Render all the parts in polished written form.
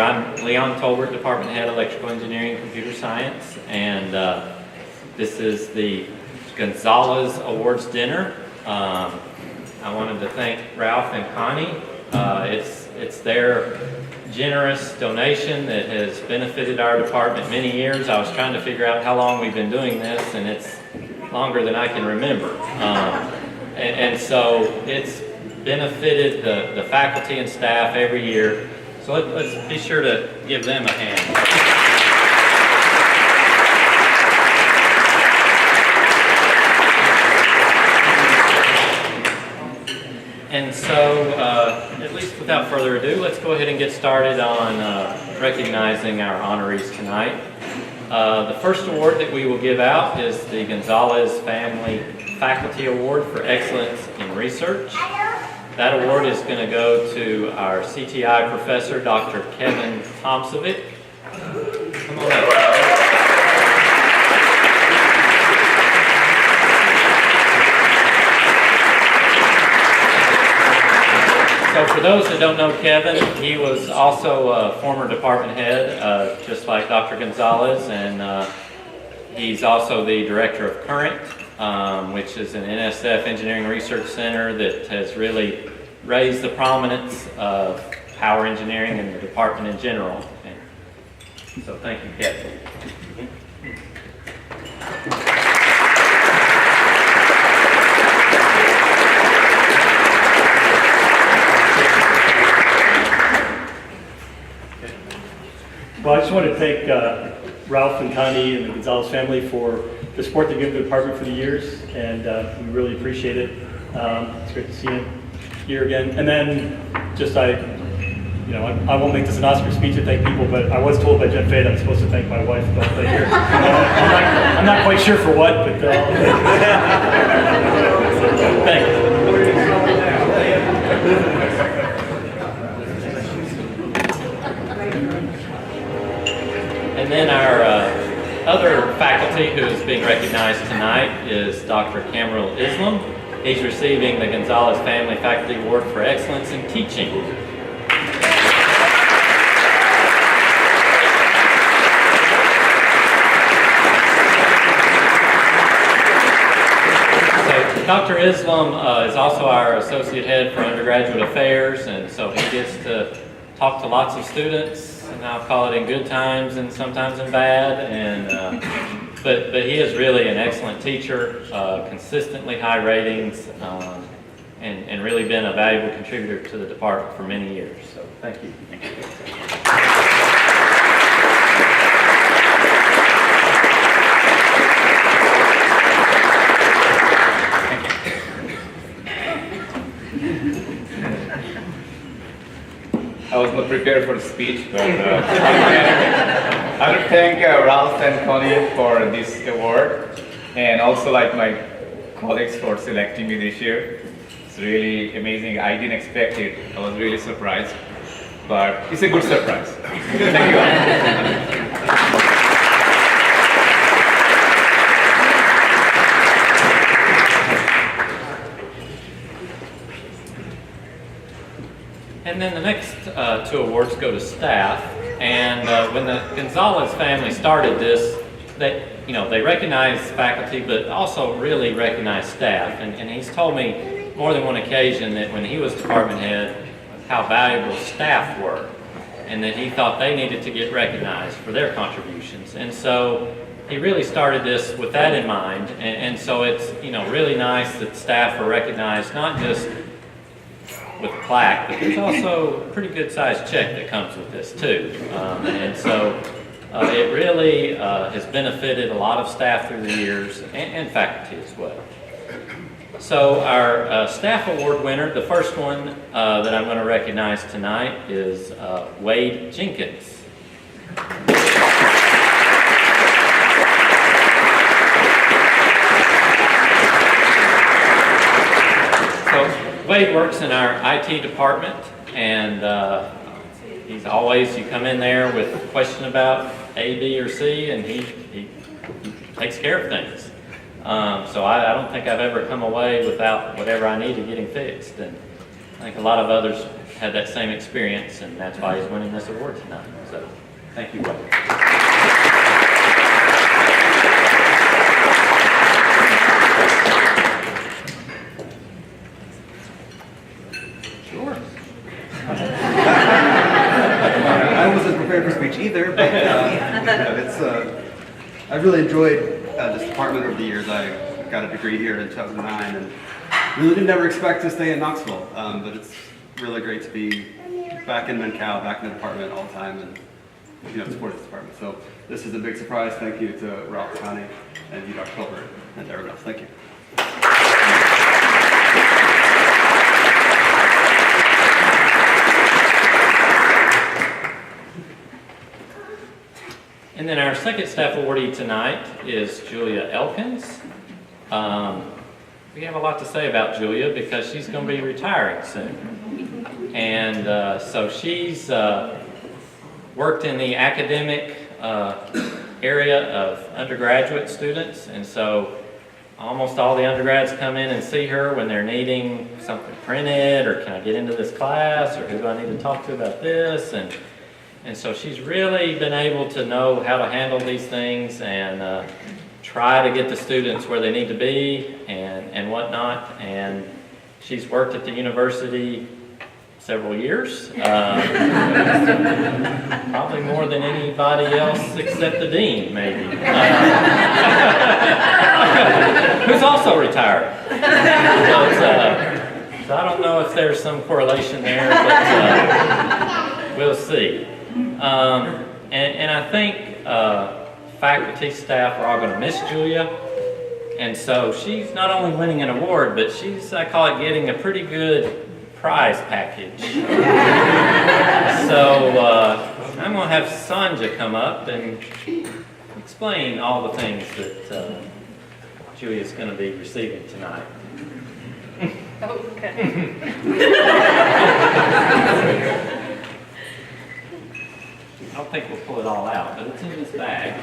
here. I'm Leon Tolbert, Department Head, Electrical Engineering and Computer Science, and this is the Gonzalez Awards Dinner. I wanted to thank Ralph and Connie. It's their generous donation that has benefited our department many years. I was trying to figure out how long we've been doing this, and it's longer than I can remember. And so it's benefited the faculty and staff every year. So let's be sure to give them a hand. And so, at least without further ado, let's go ahead and get started on recognizing our honorees tonight. The first award that we will give out is the Gonzalez Family Faculty Award for Excellence in Research. That award is going to go to our CTI professor, Dr. Kevin Tomsovic. Come on up. So for those that don't know Kevin, he was also a former department head, just like Dr. Gonzalez, and he's also the director of Current, which is an NSF Engineering Research Center that has really raised the prominence of power engineering in the department in general. And so thank you, Kevin. Well, I just want to thank Ralph and Connie and the Gonzalez family for the support they give the department for the years, and we really appreciate it. It's great to see you here again. And then, just I won't make this an Oscar speech to thank people, but I was told by Jen Fade I'm supposed to thank my wife the whole day here. I'm not quite sure for what, but thank you. And then our other faculty who is being recognized tonight is Dr. Kamrul Islam. He's receiving the Gonzalez Family Faculty Award for Excellence in Teaching. So Dr. Islam is also our Associate Head for Undergraduate Affairs, and so he gets to talk to lots of students. And I'll call it in good times and sometimes in bad, and but he is really an excellent teacher, consistently high ratings, and really been a valuable contributor to the department for many years. So thank you. I was not prepared for the speech, but I want to thank Ralph and Connie for this award, and also like my colleagues for selecting me this year. It's really amazing. I didn't expect it. I was really surprised, but it's a good surprise. Thank you. And then the next two awards go to staff. And when the Gonzalez family started this, they recognized faculty, but also really recognized staff. And he's told me more than one occasion that when he was department head, how valuable staff were, and that he thought they needed to get recognized for their contributions. And so he really started this with that in mind. And so it's really nice that staff are recognized, not just with a plaque, but there's also a pretty good sized check that comes with this too. And so it really has benefited a lot of staff through the years, and faculty as well. So our staff award winner, the first one that I'm going to recognize tonight is Wade Jenkins. Wade works in our IT department, and he's always, you come in there with a question about A, B, or C, and he takes care of things. So I don't think I've ever come away without whatever I needed getting fixed. And I think a lot of others had that same experience, and that's why he's winning this award tonight. So, thank you, Wade. Sure. I wasn't prepared for speech either, but I've really enjoyed this department over the years. I got a degree here in 2009 and really did never expect to stay in Knoxville, but it's really great to be back in Mancal, back in the department all the time, and support this department. So this is a big surprise. Thank you to Ralph County and you, Dr. Colbert, and everyone else. Thank you. And then our second staff awardee tonight is Julia Elkins. We have a lot to say about Julia because she's going to be retiring soon. And so she's worked in the academic area of undergraduate students, and so almost all the undergrads come in and see her when they're needing something printed, or can I get into this class, or who do I need to talk to about this, and so she's really been able to know how to handle these things and try to get the students where they need to be and whatnot. And she's worked at the university several years, probably more than anybody else except the dean, maybe, who's also retired. So I don't know if there's some correlation there, but we'll see. And I think faculty, staff are all going to miss Julia. And so she's not only winning an award, but she's, I call it, getting a pretty good prize package. So I'm going to have Sanja come up and explain all the things that Julia's going to be receiving tonight. Okay. I don't think we'll pull it all out, but it's in this bag.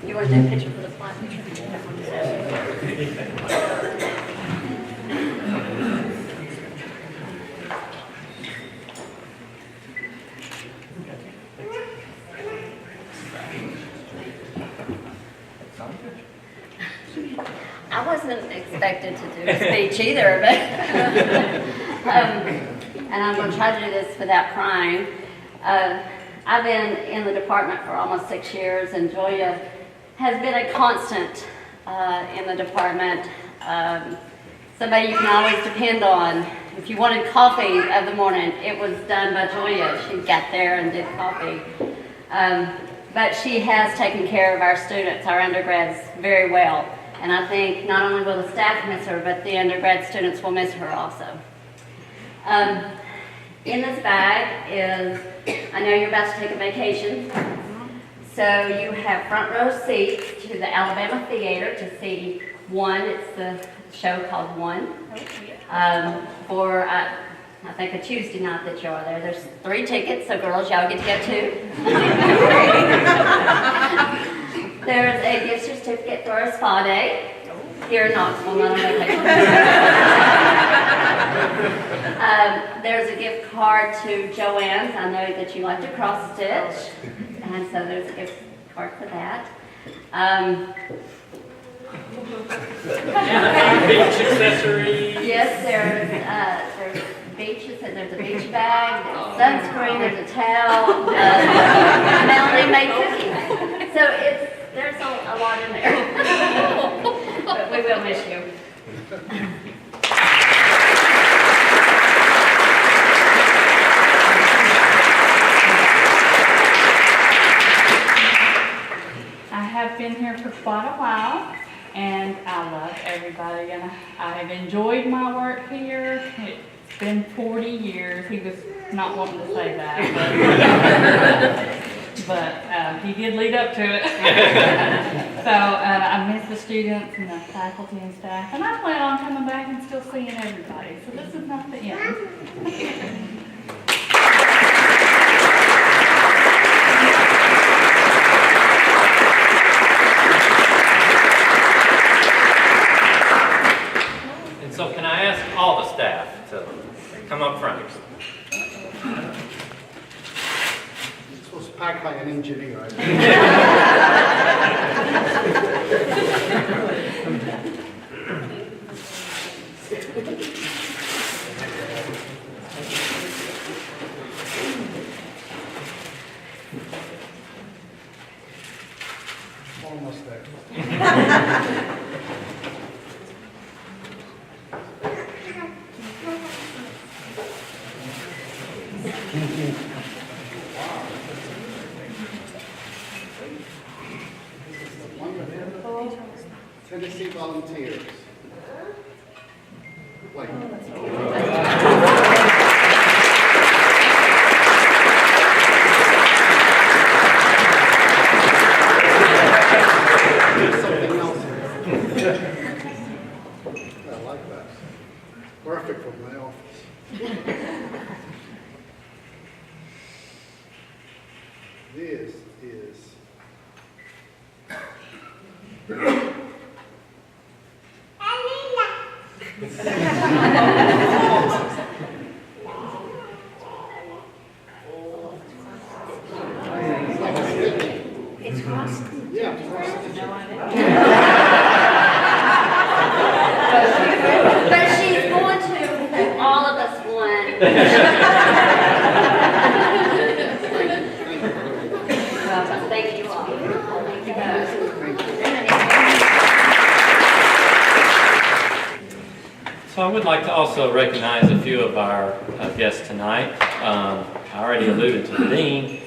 You want to do a picture for the slide? I wasn't expected to do a speech either, but and I'm going to try to do this without crying. I've been in the department for almost 6 years, and Julia has been a constant in the department. Somebody you can always depend on. If you wanted coffee of the morning, it was done by Julia. She got there and did coffee. But she has taken care of our students, our undergrads, very well. And I think not only will the staff miss her, but the undergrad students will miss her also. In this bag is, I know you're about to take a vacation, so you have front row seats to the Alabama Theater to see One. It's the show called One. For, I think, a Tuesday night that you are there. There's 3 tickets, so girls, y'all get to go too. There's a gift certificate for a spa day here in Knoxville, not on vacation. There's a gift card to Joanne's. I know that you like to cross stitch, and so there's a gift card for that. Beach accessories. Yes, there's beaches, and there's a beach bag, there's sunscreen, there's a towel, Melanie made cookies. So there's a lot in there. But we will miss you. I have been here for quite a while, and I love everybody, and I've enjoyed my work here. It's been 40 years. He was not wanting to say that, but he did lead up to it. So I miss the students and the faculty and staff, and I plan on coming back and still seeing everybody. So this is not the end. So can I ask all the packed by an engineer. Almost there. Tennessee Volunteers. Wait. Something else here. I like that. Perfect for my office. This is yeah. But she's going to make all of us one. Thank you all. Thank you both. So I would like to also recognize a few of our guests tonight. I already alluded to the Dean.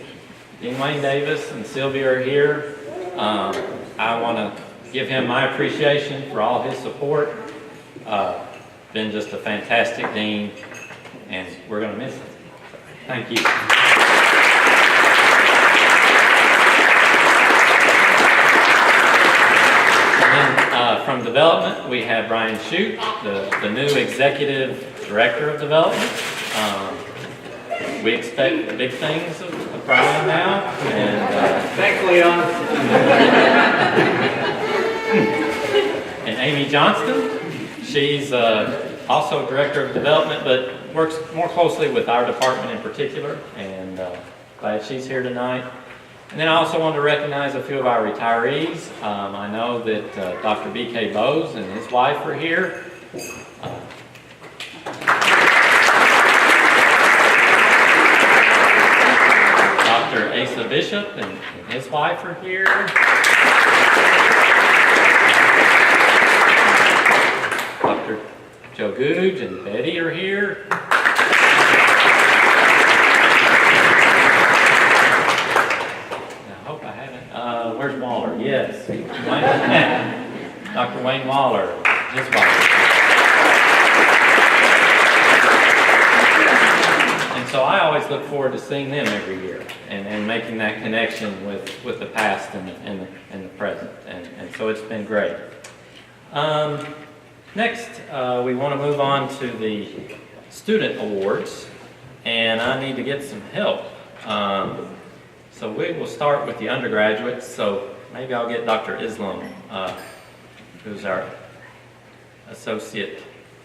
Dean Wayne Davis and Sylvia are here. I want to give him my appreciation for all his support. Been just a fantastic Dean, and we're going to miss him. Thank you. And then from development, we have Brian Shute, the new executive director of development. We expect big things of Brian now, and Thanks, Leon. and Amy Johnston. She's also director of development, but works more closely with our department in particular, and glad she's here tonight. And then I also want to recognize a few of our retirees. I know that Dr. B.K. Bowes and his wife are here. Dr. Asa Bishop and his wife are here. Dr. Joe Googe and Betty are here. I hope I haven't. Where's Waller? Yes. Dr. Wayne Waller, his wife. And so I always look forward to seeing them every year and making that connection with the past and the present. And so it's been great. Next, we want to move on to the student awards, and I need to get some help. So we will start with the undergraduates. So maybe I'll get Dr. Islam, who's our associate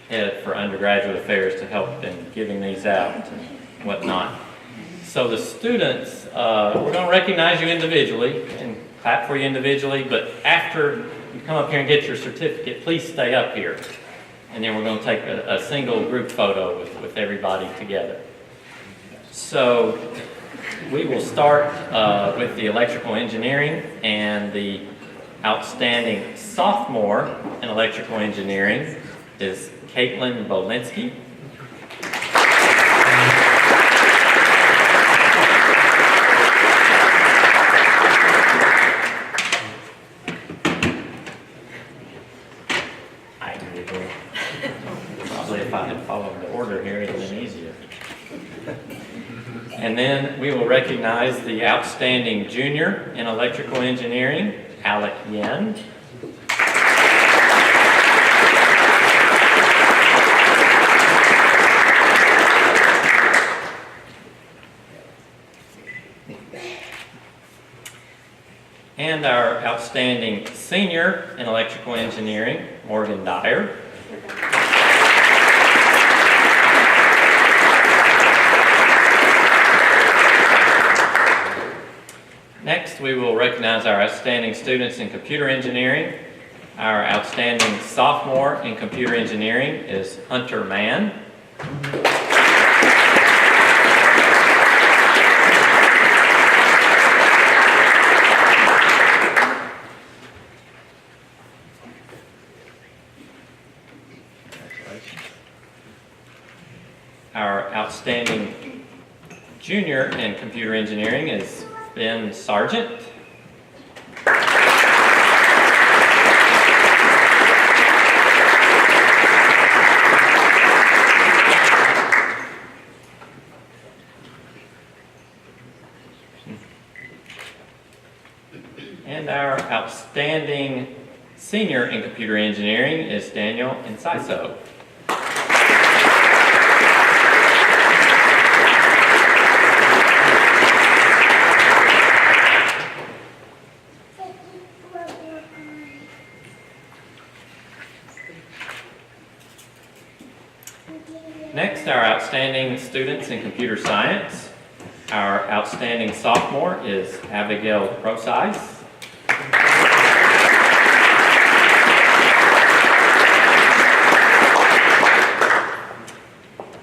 head for undergraduate affairs, to help in giving these out and whatnot. So the students, we're going to recognize you individually and clap for you individually, but after you come up here and get your certificate, please stay up here. And then we're going to take a single group photo with everybody together. So we will start with the electrical engineering, and the outstanding sophomore in electrical engineering is Caitlin Bolinsky. Probably if I had followed the order here, it would have been easier. And then we will recognize the outstanding junior in electrical engineering, Alec Yen. And our outstanding senior in electrical engineering, Morgan Dyer. Next, we will recognize our outstanding students in computer engineering. Our outstanding sophomore in computer engineering is Hunter Mann. Our outstanding junior in computer engineering is Ben Sargent. And our outstanding senior in computer engineering is Daniel Enciso. Next, our outstanding students in computer science. Our outstanding sophomore is Abigail Procyse.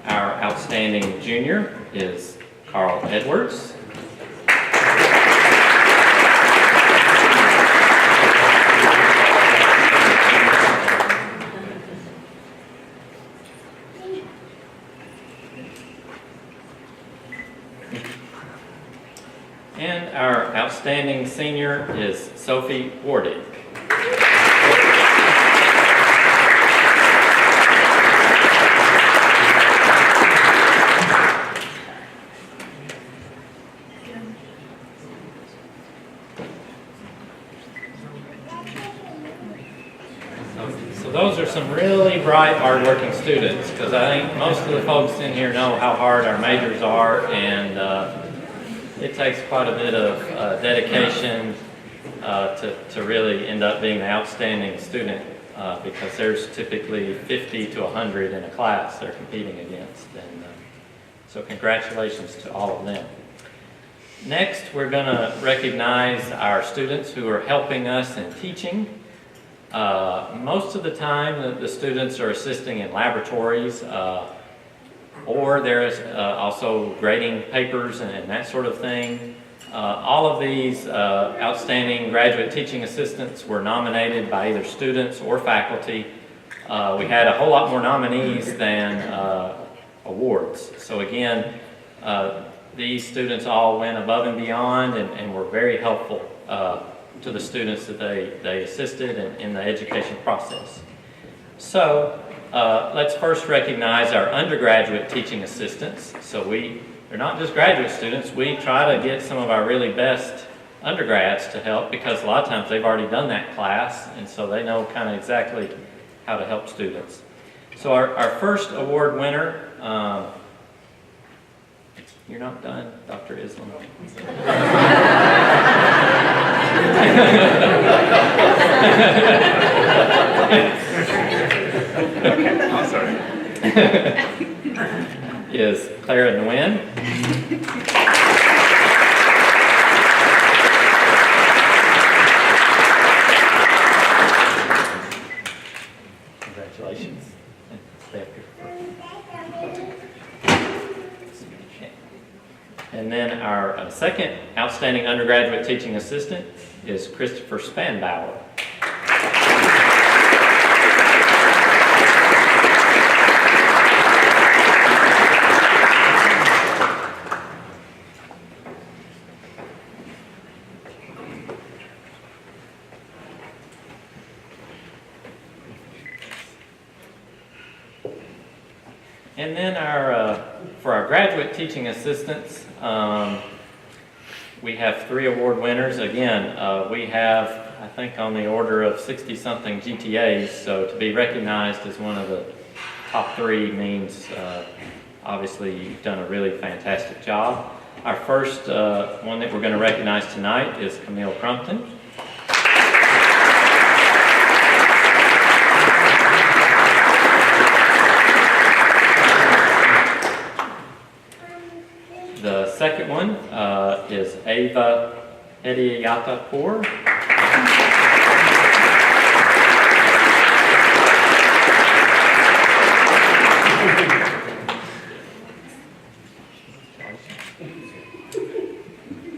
Our outstanding junior is Carl Edwards. And our outstanding senior is Sophie Wardick. So those are some really bright, hardworking students, because I think most of the folks in here know how hard our majors are, and it takes quite a bit of dedication to really end up being an outstanding student, because there's typically 50 to 100 in a class they're competing against. And so congratulations to all of them. Next, we're going to recognize our students who are helping us in teaching. Most of the time, the students are assisting in laboratories, or there's also grading papers and that sort of thing. All of these outstanding graduate teaching assistants were nominated by either students or faculty. We had a whole lot more nominees than awards. So again, these students all went above and beyond and were very helpful to the students that they assisted in the education process. So let's first recognize our undergraduate teaching assistants. So they're not just graduate students. We try to get some of our really best undergrads to help, because a lot of times they've already done that class, and so they know kind of exactly how to help students. So our first award winner, you're not done, Dr. Islam. Okay, I'm sorry. Is Clara Nguyen. Congratulations. Stay up here. And then our second outstanding undergraduate teaching assistant is Christopher Spanbauer. And then for our graduate teaching assistants, we have 3 award winners. Again, we have, I think, on the order of 60-something GTAs, so to be recognized as one of the top 3 means obviously you've done a really fantastic job. Our first one that we're going to recognize tonight is Camille Crumpton. The second one is Ava Eddie Yatapour.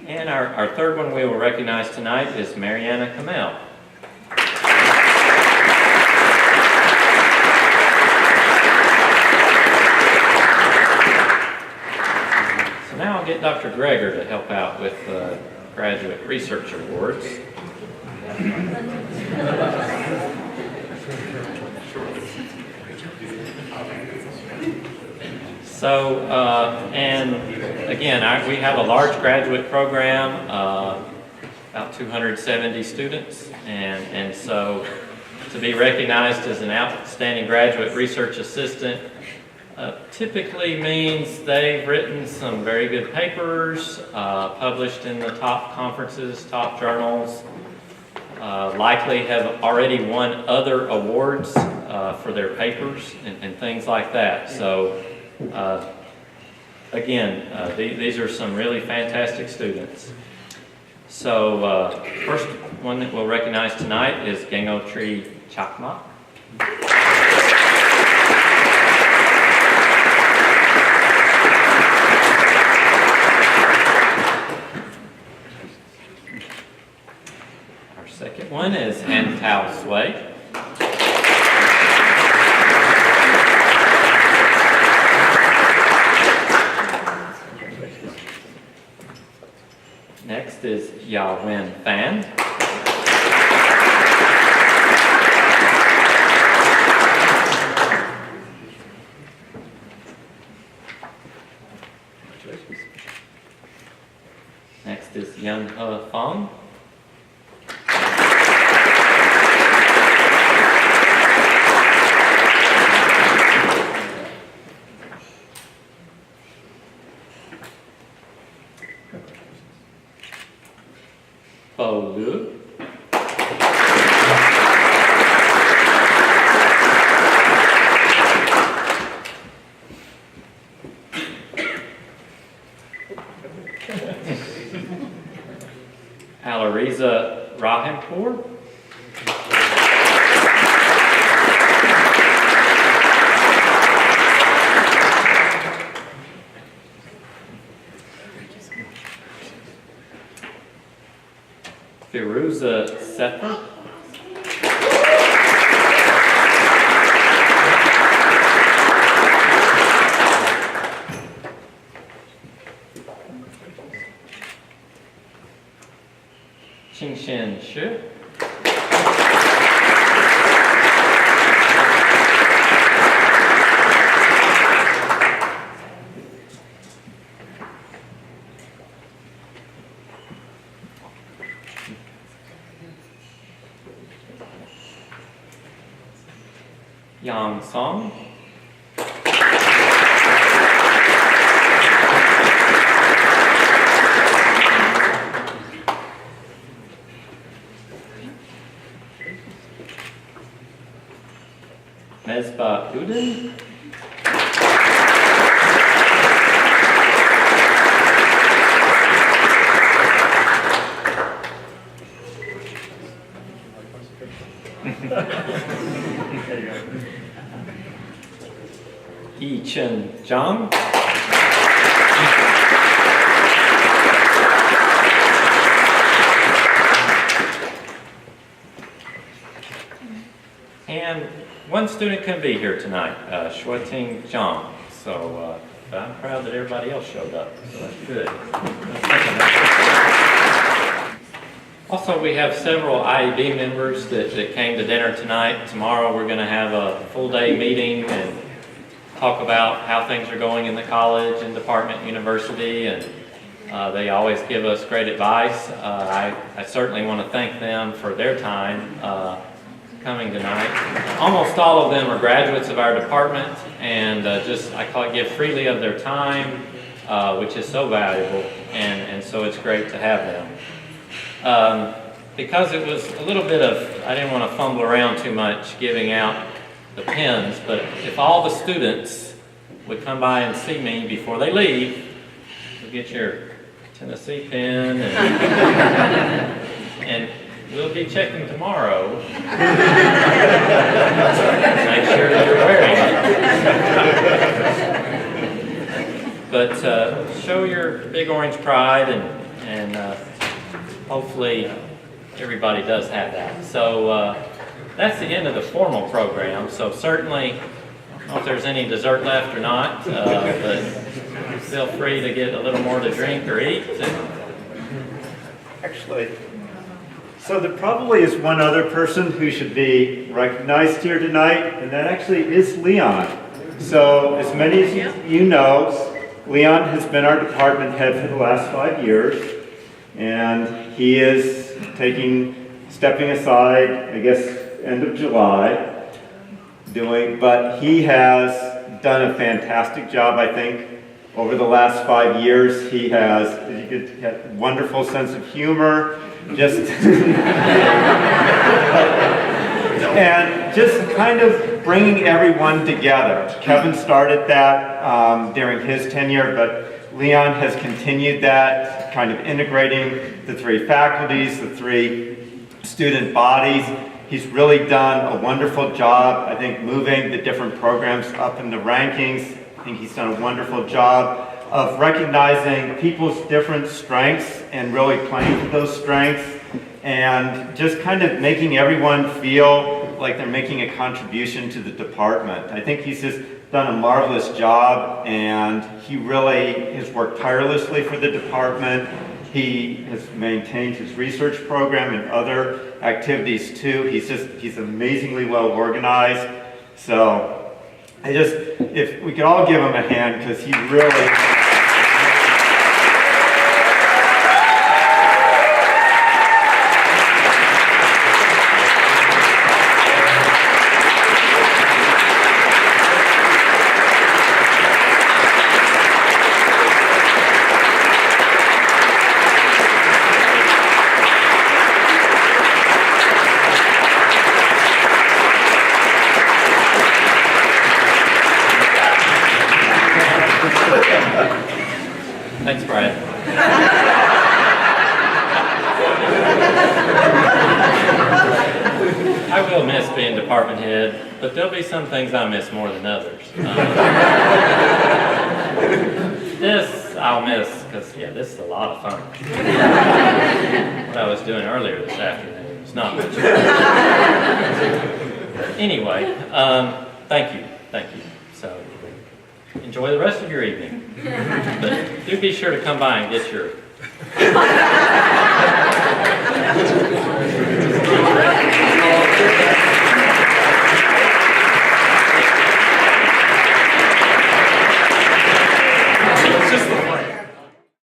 And our third one we will recognize tonight is Mariana Kamel. So now I'll get Dr. Greger to help out with Graduate Research Awards. So, and again, we have a large graduate program, about 270 students, and so to be recognized as an outstanding graduate research assistant typically means they've written some very good papers, published in the top conferences, top journals, likely have already won other awards for their papers and things like that. So again, these are some really fantastic students. So first one that we'll recognize tonight is Gangotri Chakma. Our second one is Antao Sway. Next is Ya-Wen Fan. Next is Young-He Fong. Bo Lu. Alariza Rahimpur. Firuza Sefer. Qingshan Shi. Yang Song. Mesbah Udin. Yi Chen Zhang. And one student can be here tonight, Shuating Zhang. So but I'm proud that everybody else showed up, so that's good. Also, we have several IEB members that came to dinner tonight. Tomorrow we're going to have a full-day meeting and talk about how things are going in the college and department, university, and they always give us great advice. I certainly want to thank them for their time coming tonight. Almost all of them are graduates of our department, and give freely of their time, which is so valuable, and so it's great to have them. Because it was a little bit of, I didn't want to fumble around too much giving out the pens, but if all the students would come by and see me before they leave, you'll get your Tennessee pin, and we'll be checking tomorrow. Make sure that you're wearing it. But show your big orange pride, and hopefully everybody does have that. So that's the end of the formal program. So certainly, I don't know if there's any dessert left or not, but feel free to get a little more to drink or eat. Actually, so there probably is one other person who should be recognized here tonight, and that actually is Leon. So as many as you know, Leon has been our department head for the last 5 years, and he is stepping aside, I guess, end of July, but he has done a fantastic job, I think. Over the last 5 years, he has a wonderful sense of humor, and just kind of bringing everyone together. Kevin started that during his tenure, but Leon has continued that, kind of integrating the 3 faculties, the 3 student bodies. He's really done a wonderful job, I think, moving the different programs up in the rankings. I think he's done a wonderful job of recognizing people's different strengths and really playing to those strengths, and just kind of making everyone feel like they're making a contribution to the department. I think he's just done a marvelous job, and he really has worked tirelessly for the department. He has maintained his research program and other activities too. He's amazingly well organized. So if we could all give him a hand, because he really... Thanks, Brad. I will miss being department head, but there'll be some things I miss more than others. This I'll miss, because this is a lot of fun. What I was doing earlier this afternoon was not much fun. Anyway, thank you. So enjoy the rest of your evening. But do be sure to come by and get your